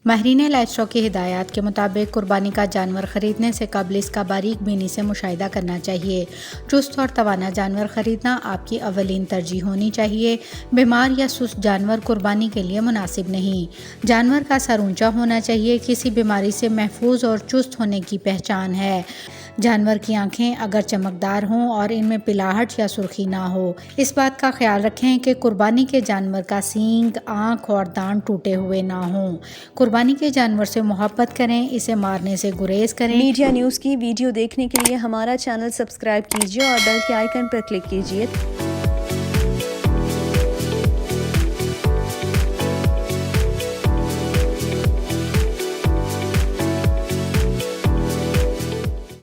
ماہرین life stock کی ہدایات کے مطابق قربانی کا جانور خریدنے سے قبل اس کا باریک بینی سے مشاہدہ کرنا چاہیے۔ چست اور توانا جانور خریدنا آپ کی اولین ترجیح ہونی چاہیے۔ بیمار یا سست جانور قربانی کے لیے مناسب نہیں۔ جانور کا سر اونچا ہونا چاہیے، کسی بیماری سے محفوظ اور چست ہونے کی پہچان ہے۔ جانور کی آنکھیں اگر چمکدار ہوں اور ان میں پلاہٹ یا سرخی نہ ہو۔ اس بات کا خیال رکھیں کہ قربانی کے جانور کا سینگ، آنکھ اور دانت ٹوٹے ہوئے نہ ہوں۔ قربانی کے جانور سے محبت کریں، اسے مارنے سے گریز کریں۔ میڈیا نیوز کی ویڈیو دیکھنے کے لیے ہمارا چینل سبسکرائب کیجیے اور بیل کے آئیکن پر کلک کیجیے۔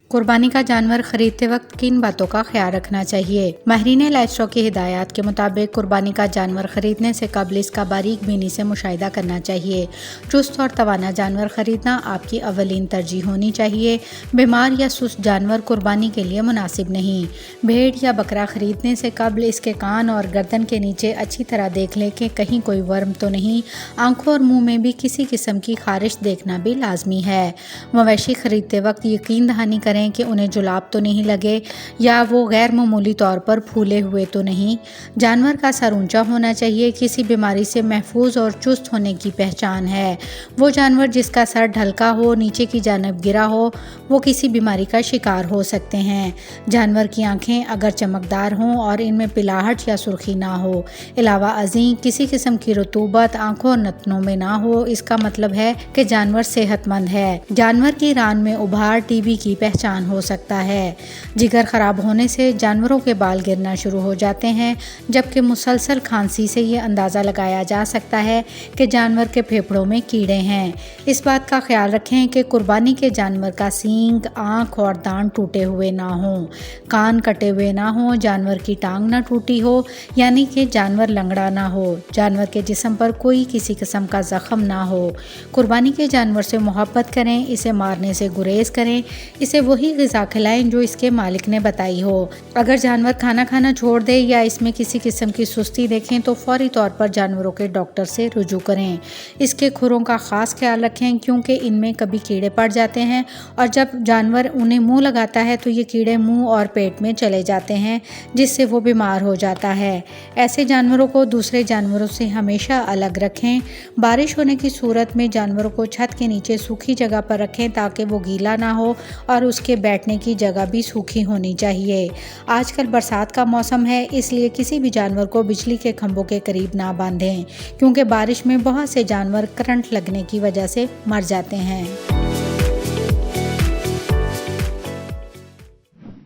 قربانی کا جانور خریدتے وقت کن باتوں کا خیال رکھنا چاہیے؟ ماہرین لائف اسٹاک کی ہدایات کے مطابق قربانی کا جانور خریدنے سے قبل اس کا باریک بینی سے مشاہدہ کرنا چاہیے۔ چست اور توانا جانور خریدنا آپ کی اولین ترجیح ہونی چاہیے۔ بیمار یا سست جانور قربانی کے لیے مناسب نہیں۔ بھیڑ یا بکرا خریدنے سے قبل اس کے کان اور گردن کے نیچے اچھی طرح دیکھ لیں کہ کہیں کوئی ورم تو نہیں۔ آنکھوں اور منہ میں بھی کسی قسم کی خارش دیکھنا بھی لازمی ہے۔ مویشی خریدتے وقت یقین دہانی کریں کہ انہیں جلاب تو نہیں لگے یا وہ غیر معمولی طور پر پھولے ہوئے تو نہیں۔ جانور کا سر اونچا ہونا چاہیے، کسی بیماری سے محفوظ اور چست ہونے کی پہچان ہے۔ وہ جانور جس کا سر ڈھلکا ہو، نیچے کی جانب گرا ہو، وہ کسی بیماری کا شکار ہو سکتے ہیں۔ جانور کی آنکھیں اگر چمکدار ہوں اور ان میں پلاہٹ یا سرخی نہ ہو۔ علاوہ ازیں کسی قسم کی رطوبت آنکھوں اور نتنوں میں نہ ہو، اس کا مطلب ہے کہ جانور صحت مند ہے۔ جانور کی ران میں ابھار ٹی بی کی پہچان ہو سکتا ہے۔ جگر خراب ہونے سے جانوروں کے بال گرنا شروع ہو جاتے ہیں، جبکہ مسلسل کھانسی سے یہ اندازہ لگایا جا سکتا ہے کہ جانور کے پھیپھڑوں میں کیڑے ہیں۔ اس بات کا خیال رکھیں کہ قربانی کے جانور کا سینگ، آنکھ اور دانت ٹوٹے ہوئے نہ ہوں، کان کٹے ہوئے نہ ہوں، جانور کی ٹانگ نہ ٹوٹی ہو یعنی کہ جانور لنگڑا نہ ہو، جانور کے جسم پر کوئی کسی قسم کا زخم نہ ہو۔ قربانی کے جانور سے محبت کریں، اسے مارنے سے گریز کریں، اسے وہی غذا کھلائیں جو اس کے مالک نے بتائی ہو۔ اگر جانور کھانا کھانا چھوڑ دے یا اس میں کسی قسم کی سستی دیکھیں تو فوری طور پر جانوروں کے ڈاکٹر سے رجوع کریں۔ اس کے کھروں کا خاص خیال رکھیں کیونکہ ان میں کبھی کیڑے پڑ جاتے ہیں اور جب جانور انہیں منہ لگاتا ہے تو یہ کیڑے منہ اور پیٹ میں چلے جاتے ہیں جس سے وہ بیمار ہو جاتا ہے۔ ایسے جانوروں کو دوسرے جانوروں سے ہمیشہ الگ رکھیں۔ بارش ہونے کی صورت میں جانوروں کو چھت کے نیچے سوکھی جگہ پر رکھیں تاکہ وہ گیلا نہ ہو اور اس کے بیٹھنے کی جگہ بھی سوکھی ہونی چاہیے۔ آج کل برسات کا موسم ہے، اس لیے کسی بھی جانور کو بجلی کے کھمبوں کے قریب نہ باندھیں کیونکہ بارش میں بہت سے جانور کرنٹ لگنے کی وجہ سے مر جاتے ہیں۔